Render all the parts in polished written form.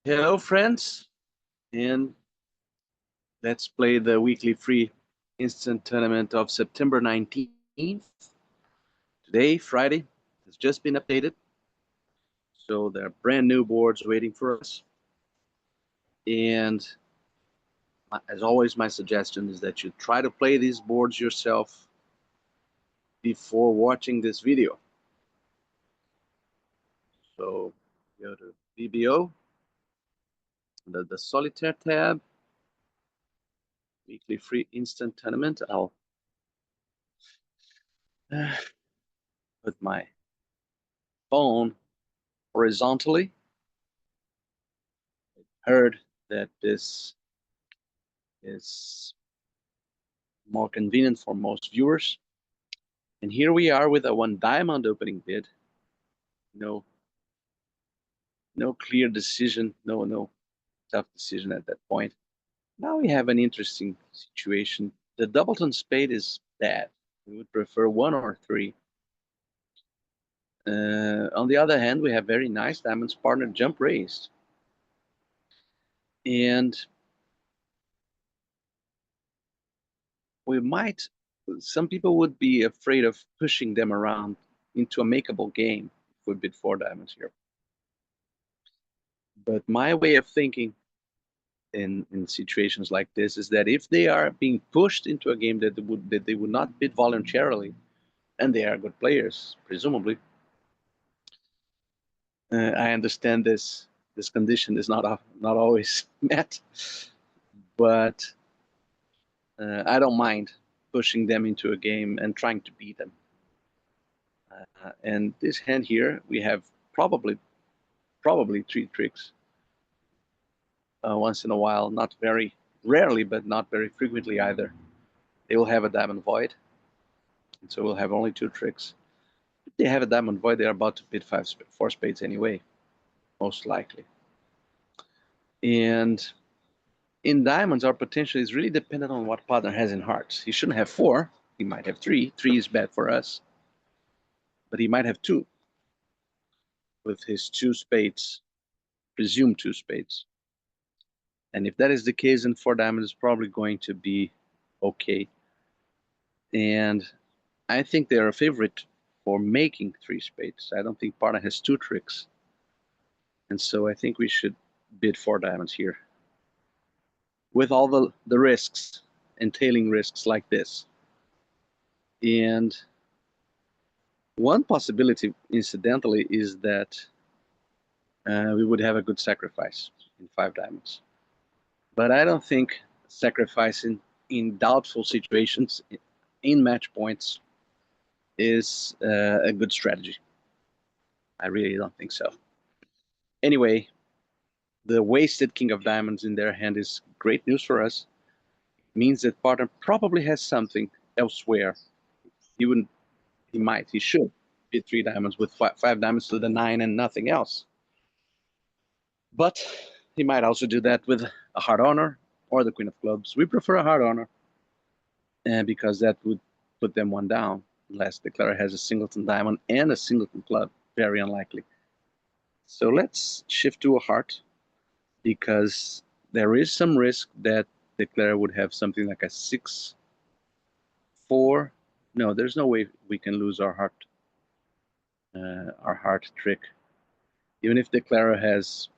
Hello, friends, and let's play the weekly free instant tournament of September 19th. Today, Friday, has just been updated, so there are brand new boards waiting for us. And as always, my suggestion is that you try to play these boards yourself before watching this video. So go to VBO, the Solitaire tab, weekly free instant tournament. I'll put my phone horizontally. Heard that this is more convenient for most viewers. And here we are with a 1 diamond opening bid. No, no clear decision, no tough decision at that point. Now we have an interesting situation. The doubleton spade is bad. We would prefer 1 or 3. On the other hand, we have very nice diamonds partner jump raised. And we might, some people would be afraid of pushing them around into a makeable game if we bid 4 diamonds here. But my way of thinking in situations like this is that if they are being pushed into a game that they would not bid voluntarily, and they are good players, presumably, I understand this condition is not always met, but I don't mind pushing them into a game and trying to beat them. And this hand here, we have probably 3 tricks. Once in a while, not very rarely, but not very frequently either. They will have a diamond void, and so we'll have only 2 tricks. If they have a diamond void, they're about to bid 4 spades anyway, most likely. And in diamonds, our potential is really dependent on what partner has in hearts. He shouldn't have 4. He might have 3. 3 is bad for us, but he might have 2 with his 2 spades, presumed 2 spades. And if that is the case, then 4 diamonds is probably going to be okay. And I think they're a favorite for making 3 spades. I don't think partner has 2 tricks. And so I think we should bid 4 diamonds here, with all the risks, entailing risks like this. And one possibility, incidentally, is that we would have a good sacrifice in 5 diamonds. But I don't think sacrificing in doubtful situations in match points is a good strategy. I really don't think so. Anyway, the wasted king of diamonds in their hand is great news for us. It means that partner probably has something elsewhere. He should bid 3 diamonds with 5 diamonds to the 9 and nothing else. But he might also do that with a heart honor or the queen of clubs. We prefer a heart honor, because that would put them 1 down, unless the declarer has a singleton diamond and a singleton club. Very unlikely. So let's shift to a heart, because there is some risk that the declarer would have something like a 6-4. No, there's no way we can lose our heart trick. Even if the declarer has,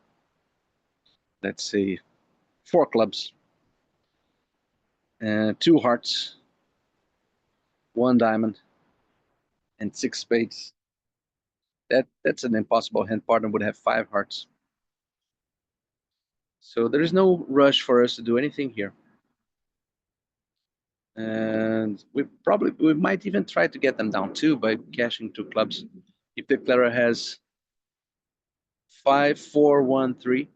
let's say, 4 clubs, 2 hearts, 1 diamond, and 6 spades. That's an impossible hand. Partner would have 5 hearts. So there is no rush for us to do anything here. And we might even try to get them down too by cashing 2 clubs. If the declarer has 5, 4, 1, 3,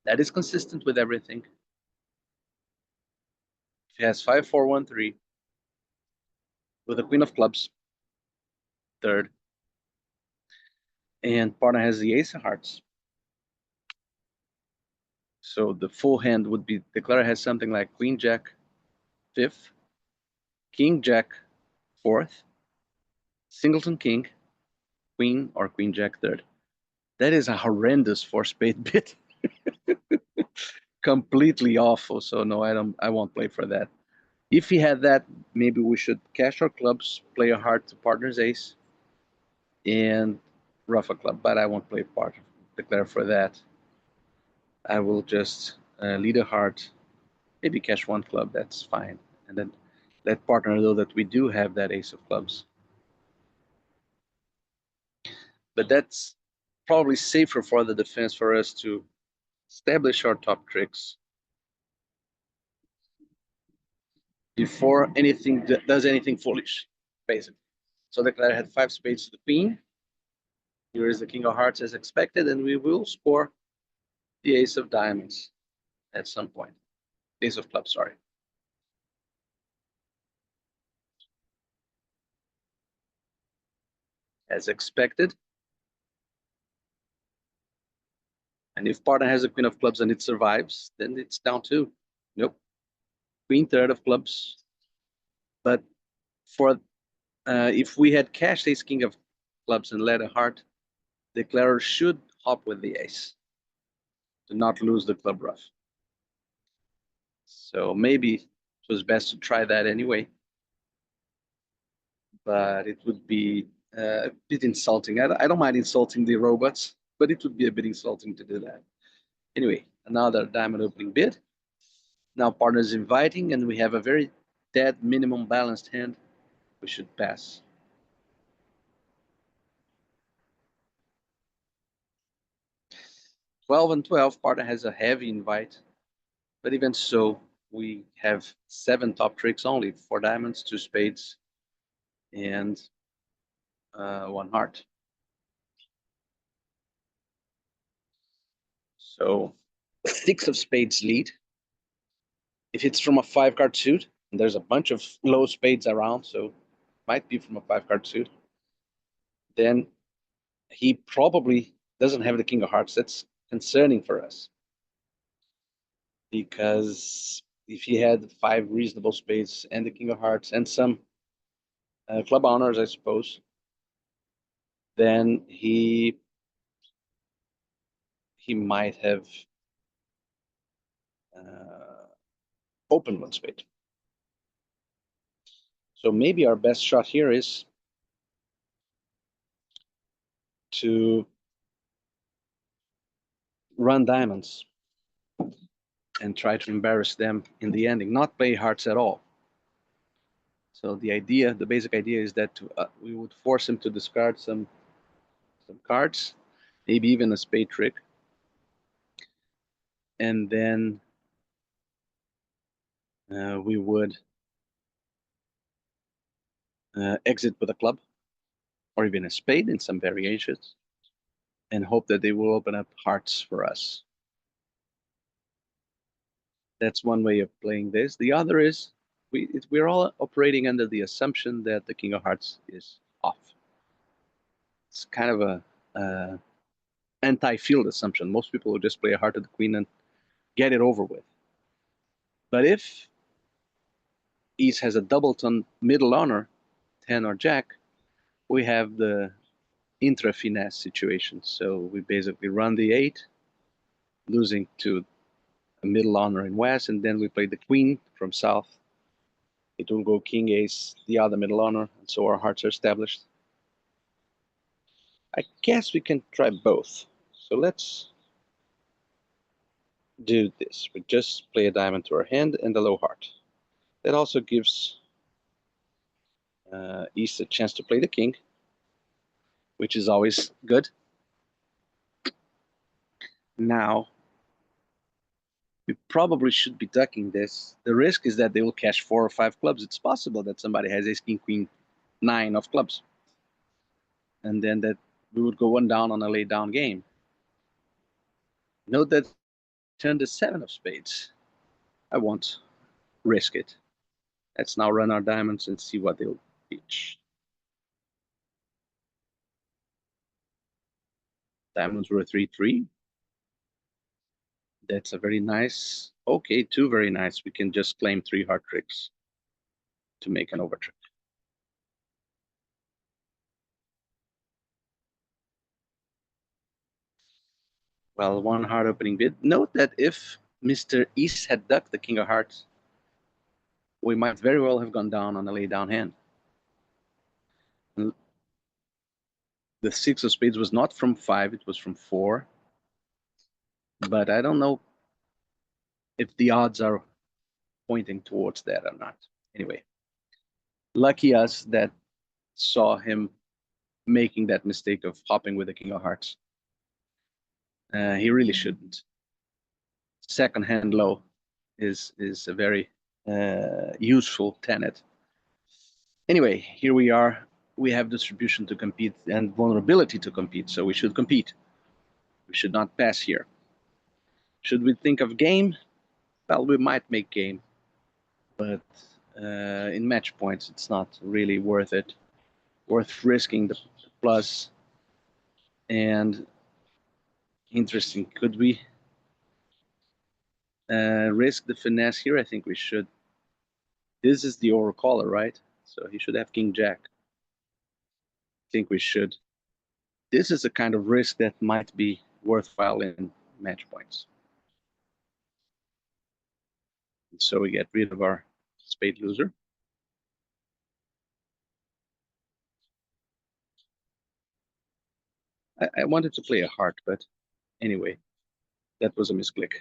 that is consistent with everything. If he has 5, 4, 1, 3 with a queen of clubs, third, and partner has the ace of hearts. So the full hand would be, the declarer has something like queen jack 5th, king jack 4th, singleton king, queen or queen jack 3rd. That is a horrendous four-spade bit. Completely awful. So no, I won't play for that. If he had that, maybe we should cash our clubs, play a heart to partner's ace, and rough a club. But I won't play part declare for that. I will just lead a heart, maybe cash one club. That's fine, and then let partner know that we do have that ace of clubs. But that's probably safer for the defense for us to establish our top tricks before anything does anything foolish, basically. So the declare had 5 spades to the queen. Here is the king of hearts as expected, and we will score the ace of diamonds at some point. Ace of clubs, sorry. As expected. And if partner has a queen of clubs and it survives, then it's down to, nope, queen third of clubs. But for if we had cashed ace king of clubs and led a heart, the declarer should hop with the ace to not lose the club ruff. So maybe it was best to try that anyway. But it would be a bit insulting. I don't mind insulting the robots, but it would be a bit insulting to do that. Anyway, another diamond opening bid. Now partner's inviting, and we have a very dead minimum balanced hand. We should pass. Twelve and 12, partner has a heavy invite, but even so, we have 7 top tricks only, 4 diamonds, 2 spades, and 1 heart. So 6 of spades lead. If it's from a 5-card suit, and there's a bunch of low spades around, so might be from a 5-card suit, then he probably doesn't have the king of hearts. That's concerning for us, because if he had 5 reasonable spades and the king of hearts and some club honors, I suppose, then he might have opened 1 spade. So maybe our best shot here is to run diamonds and try to embarrass them in the ending, not play hearts at all. So the idea, the basic idea is that we would force him to discard some cards, maybe even a spade trick, and then we would exit with a club or even a spade in some variations, and hope that they will open up hearts for us. That's one way of playing this. The other is we're all operating under the assumption that the king of hearts is off. It's kind of a anti-field assumption. Most people will just play a heart of the queen and get it over with. But if East has a doubleton middle honor, 10 or jack, we have the intra finesse situation. So we basically run the 8, losing to a middle honor in west, and then we play the queen from south. It will go king ace, the other middle honor, and so our hearts are established. I guess we can try both. So let's do this. We just play a diamond to our hand and a low heart. That also gives East a chance to play the king, which is always good. Now, we probably should be ducking this. The risk is that they will cash 4 or 5 clubs. It's possible that somebody has ace, king, queen, 9 of clubs. And then that we would go 1 down on a lay down game. Note that turn the 7 of spades. I won't risk it. Let's now run our diamonds and see what they'll reach. Diamonds were 3-3. That's a very nice, okay, 2 very nice. We can just claim 3 heart tricks to make an overtrick. Well, one heart opening bid. Note that if Mr. East had ducked the king of hearts, we might very well have gone down on a lay down hand. The six of spades was not from 5, it was from 4. But I don't know if the odds are pointing towards that or not. Anyway, lucky us that saw him making that mistake of hopping with the king of hearts. He really shouldn't. Second hand low is a very useful tenet. Anyway, here we are. We have distribution to compete and vulnerability to compete, so we should compete. We should not pass here. Should we think of game? Well, we might make game, but in match points, it's not really worth it. Worth risking the plus. And interesting, could we risk the finesse here? I think we should. This is the overcaller, right? So he should have king jack. I think we should. This is a kind of risk that might be worthwhile in match points. So we get rid of our spade loser. I wanted to play a heart, but anyway, that was a misclick.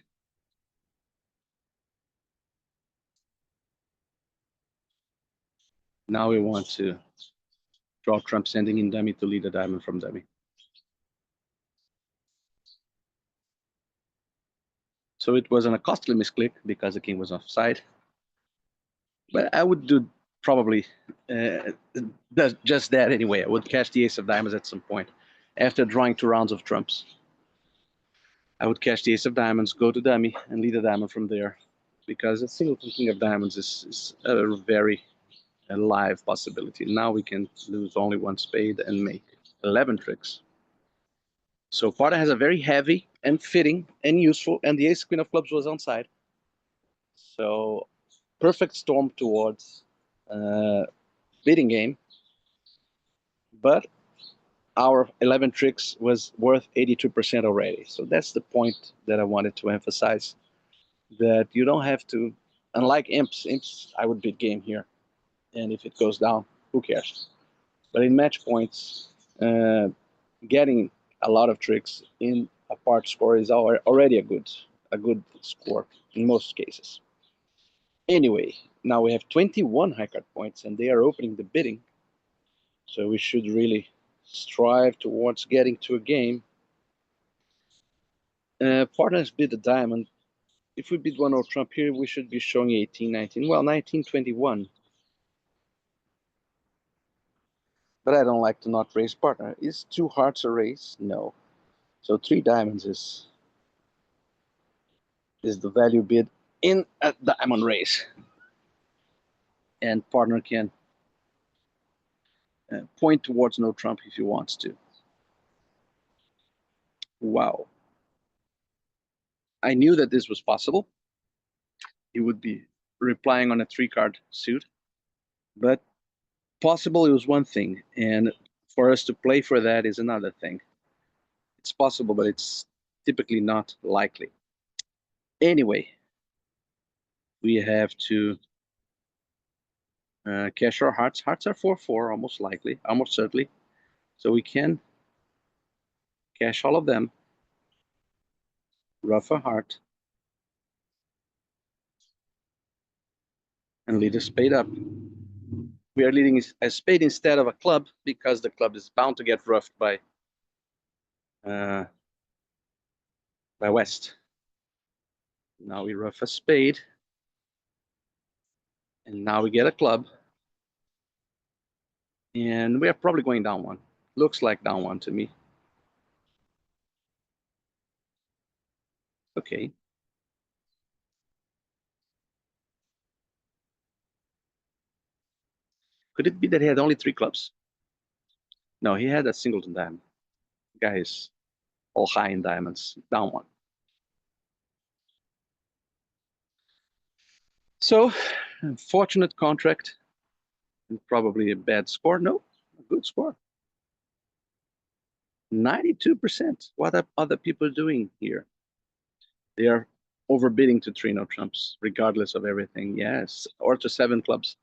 Now we want to draw trump sending in dummy to lead a diamond from dummy. So it wasn't a costly misclick because the king was offside. But I would do probably just that anyway. I would cash the ace of diamonds at some point after drawing 2 rounds of trumps. I would cash the ace of diamonds, go to dummy, and lead a diamond from there, because a single king of diamonds is a very live possibility. Now we can lose only 1 spade and make 11 tricks. So Partner has a very heavy and fitting and useful, and the ace queen of clubs was on side. So perfect storm towards bidding game. But our 11 tricks was worth 82% already. So that's the point that I wanted to emphasize, that you don't have to, unlike imps, I would bid game here. And if it goes down, who cares? But in match points, getting a lot of tricks in a part score is already a good score in most cases. Anyway, now we have 21 high card points, and they are opening the bidding. So we should really strive towards getting to a game. Partners bid a diamond. If we bid 1 or trump here, we should be showing 18, 19. Well, 19, 21. But I don't like to not raise partner. Is 2 hearts a raise? No. So 3 diamonds is the value bid in a diamond raise. And partner can point towards no trump if he wants to. Wow. I knew that this was possible. He would be replying on a 3-card suit. But possible is one thing, and for us to play for that is another thing. It's possible, but it's typically not likely. Anyway, we have to cash our hearts. Hearts are 4-4, almost likely, almost certainly. So we can cash all of them. Ruff a heart. And lead a spade up. We are leading a spade instead of a club because the club is bound to get ruffed by West. Now we ruff a spade. And now we get a club. And we are probably going down 1. Looks like down 1 to me. Okay. Could it be that he had only 3 clubs? No, he had a singleton diamond. The guy is all high in diamonds, down 1. So, unfortunate contract, and probably a bad score. No, a good score. 92%. What are other people doing here? They are overbidding to 3 no trumps, regardless of everything. Yes, or to 7 clubs.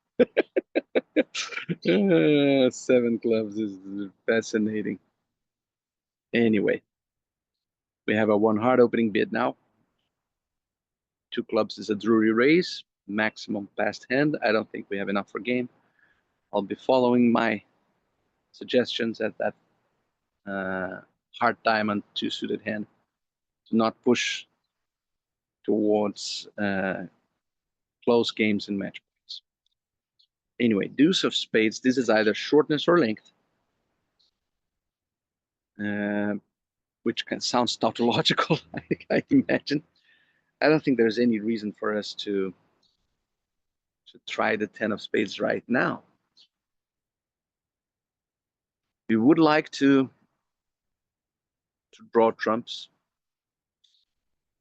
7 clubs is fascinating. Anyway, we have a 1 hard opening bid now. 2 clubs is a Drury raise, maximum passed hand. I don't think we have enough for game. I'll be following my suggestions at that hard diamond 2 suited hand to not push towards close games and match points. Anyway, deuce of spades. This is either shortness or length, which can sound tautological, I imagine. I don't think there's any reason for us to try the 10 of spades right now. We would like to draw trumps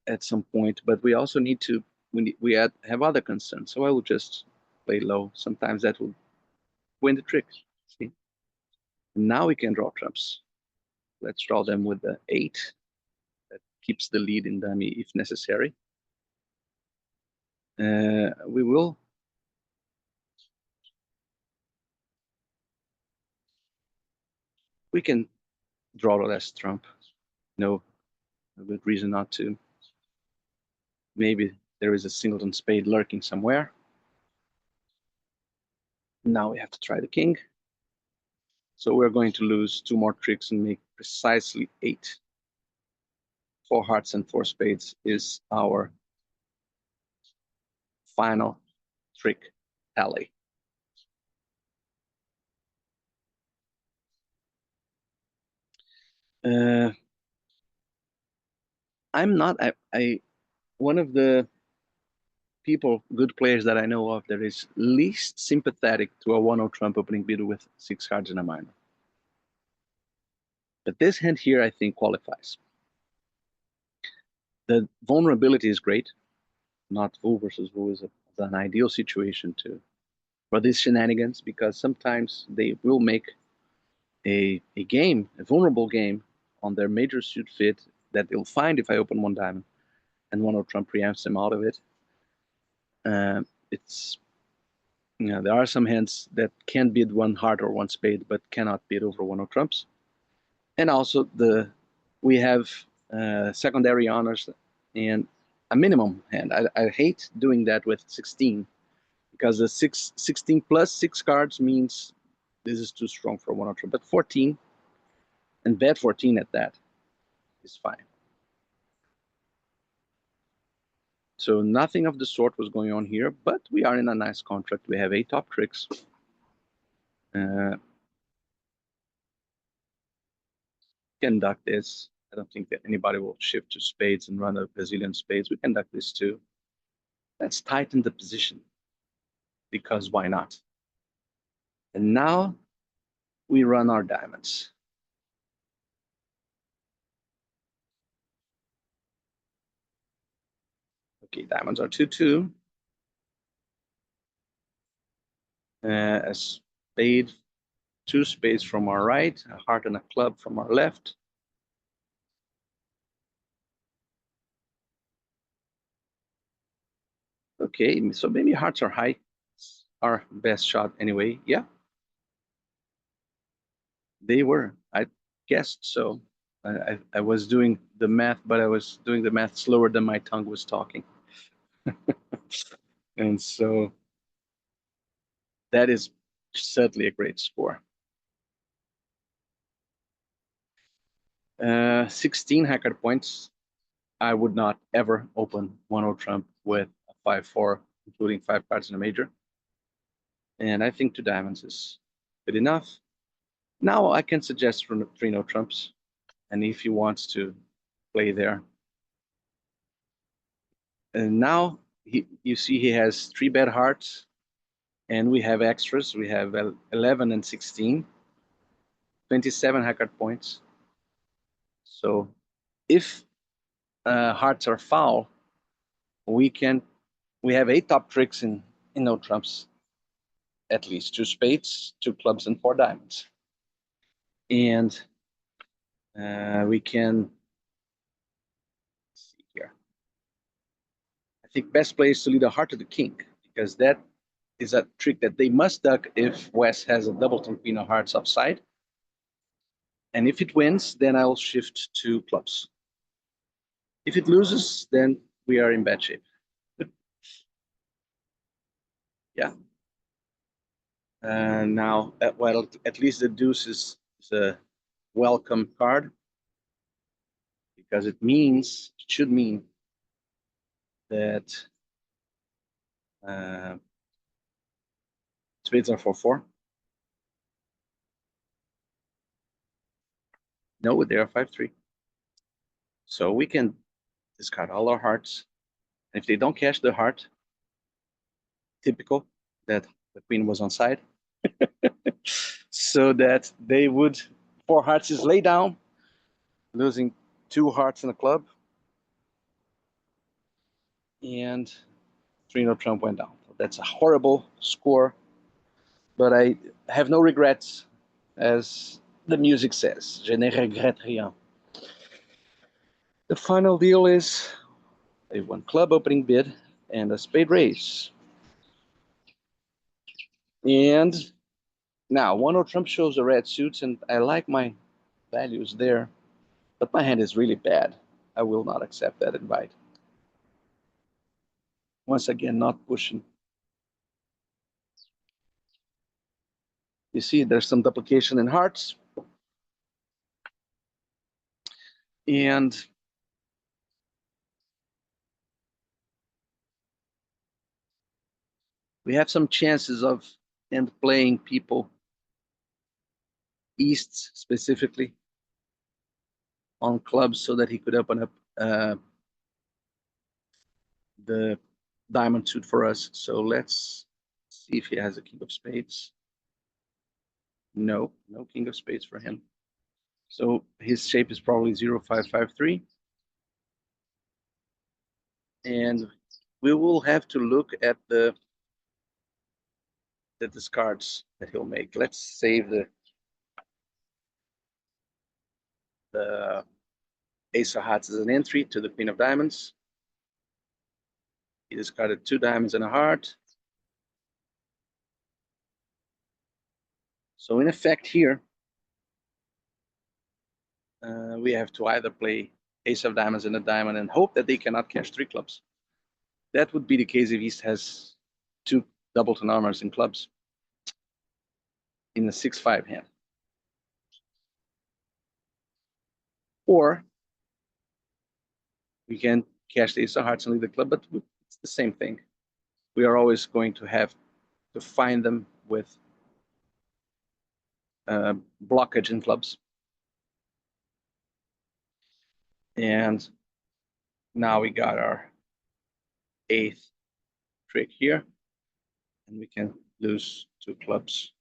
at some point, but we also need to have other concerns. So I will just play low. Sometimes that will win the trick. See, now we can draw trumps. Let's draw them with the 8. That keeps the lead in dummy if necessary. We can draw less trump. No good reason not to. Maybe there is a singleton spade lurking somewhere. Now we have to try the king. So we're going to lose 2 more tricks and make precisely 8. 4 hearts and 4 spades is our final trick tally. I'm not one of the good players that I know of that is least sympathetic to a 1-0 trump opening bid with 6 cards and a minor. But this hand here, I think, qualifies. The vulnerability is great. Not Vu versus Vu is an ideal situation for these shenanigans, because sometimes they will make a vulnerable game on their major suit fit that they'll find if I open 1 diamond and 1-0 trump preempts them out of it. There are some hands that can bid 1 heart or 1 spade, but cannot bid over 1-0 trumps. And also we have secondary honors and a minimum hand. I hate doing that with 16, because the 16 plus 6 cards means this is too strong for 1-0 trump. But 14, and bet 14 at that, is fine. So nothing of the sort was going on here, but we are in a nice contract. We have 8 top tricks. Can duck this. I don't think that anybody will shift to spades and run a Brazilian spades. We can duck this too. Let's tighten the position, because why not? And now we run our diamonds. Okay, diamonds are 2-2. A spade, 2 spades from our right, a heart and a club from our left. Okay, so maybe hearts are high. Our best shot anyway. Yeah, they were. I guessed so. I was doing the math, but I was doing the math slower than my tongue was talking. And so that is certainly a great score. 16 hacker points. I would not ever open 1-0 trump with a 5-4, including 5 cards in a major. And I think 2 diamonds is good enough. Now I can suggest from 3 no trumps. And if he wants to play there. And now you see he has 3 bad hearts, and we have extras. We have 11 and 16, 27 hacker points. So if hearts are foul, we have 8 top tricks in no trumps, at least 2 spades, 2 clubs, and 4 diamonds. And We can see here. I think best play is to lead a heart to the king, because that is a trick that they must duck if West has a doubleton queen of hearts offside. And if it wins, then I'll shift to clubs. If it loses, then we are in bad shape. Yeah. Now, well, at least the deuce is a welcome card, because it should mean that spades are 4-4. No, they are 5-3. So we can discard all our hearts. And if they don't cash the heart, typical that the queen was on side, so that they would, 4 hearts is lay down, losing 2 hearts in the club, and 3-0 trump went down. That's a horrible score, but I have no regrets, as the music says. Je ne regrette rien. The final deal is a 1 club opening bid and a spade raise. And now 1-0 trump shows the red suits, and I like my values there, but my hand is really bad. I will not accept that invite. Once again, not pushing. You see, there's some duplication in hearts. And we have some chances of end playing people east specifically on clubs, so that he could open up the diamond suit for us. So let's see if he has a king of spades. No king of spades for him. So his shape is probably 0-5-5-3. And we will have to look at the discards that he'll make. Let's save the ace of hearts as an entry to the queen of diamonds. He discarded 2 diamonds and a heart. So in effect here, we have to either play ace of diamonds and a diamond and hope that they cannot cash 3 clubs. That would be the case if East has 2 doubleton armors in clubs in a 6-5 hand. Or we can cash the ace of hearts and leave the club, but it's the same thing. We are always going to have to find them with blockage in clubs. And now we got our 8th trick here, and we can lose 2 clubs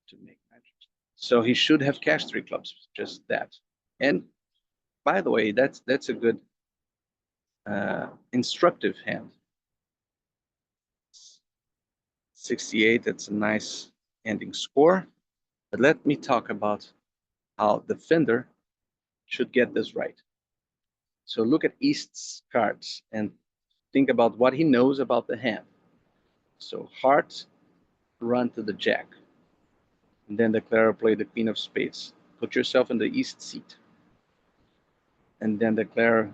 to make magic. So he should have cashed 3 clubs, just that. And by the way, that's a good instructive hand. 68, that's a nice ending score. But let me talk about how the defender should get this right. So look at East's cards and think about what he knows about the hand. So heart, run to the jack. And then declare play the queen of spades. Put yourself in the East seat. And then declare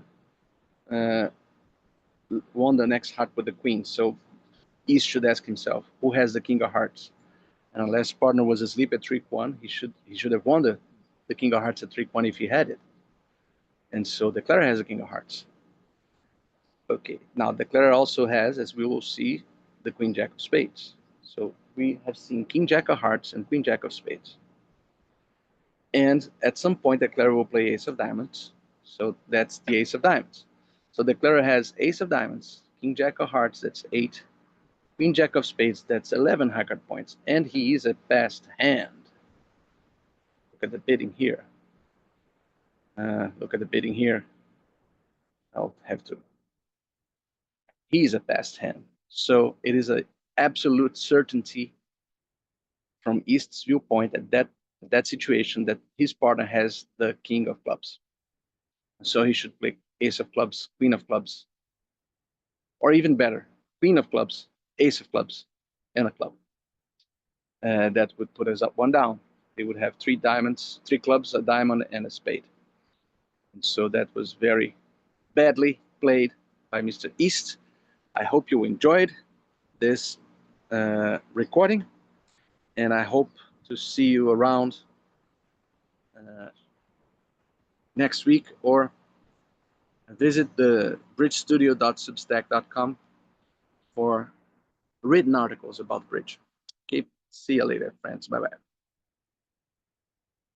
won the next heart with the queen. So East should ask himself, who has the king of hearts? And unless partner was asleep at 3-1, he should have won the king of hearts at 3-1 if he had it. And so Declarer has a king of hearts. Okay, now Declarer also has, as we will see, the queen jack of spades. So we have seen king jack of hearts and queen jack of spades. And at some point, Declarer will play ace of diamonds. So that's the ace of diamonds. So Declarer has ace of diamonds, king jack of hearts, that's 8, queen jack of spades, that's 11 high card points, and he is a fast hand. Look at the bidding here. Look at the bidding here. I'll have to. He's a fast hand. So it is an absolute certainty from East's viewpoint at that that situation that his partner has the king of clubs. So he should play ace of clubs, queen of clubs, or even better, queen of clubs, ace of clubs, and a club. That would put us up one down. They would have three diamonds, three clubs, a diamond, and a spade. And so that was very badly played by Mr. East. I hope you enjoyed this recording, and I hope to see you around next week, or visit the bridgestudio.substack.com for written articles about bridge. Okay, see you later, friends. Bye-bye.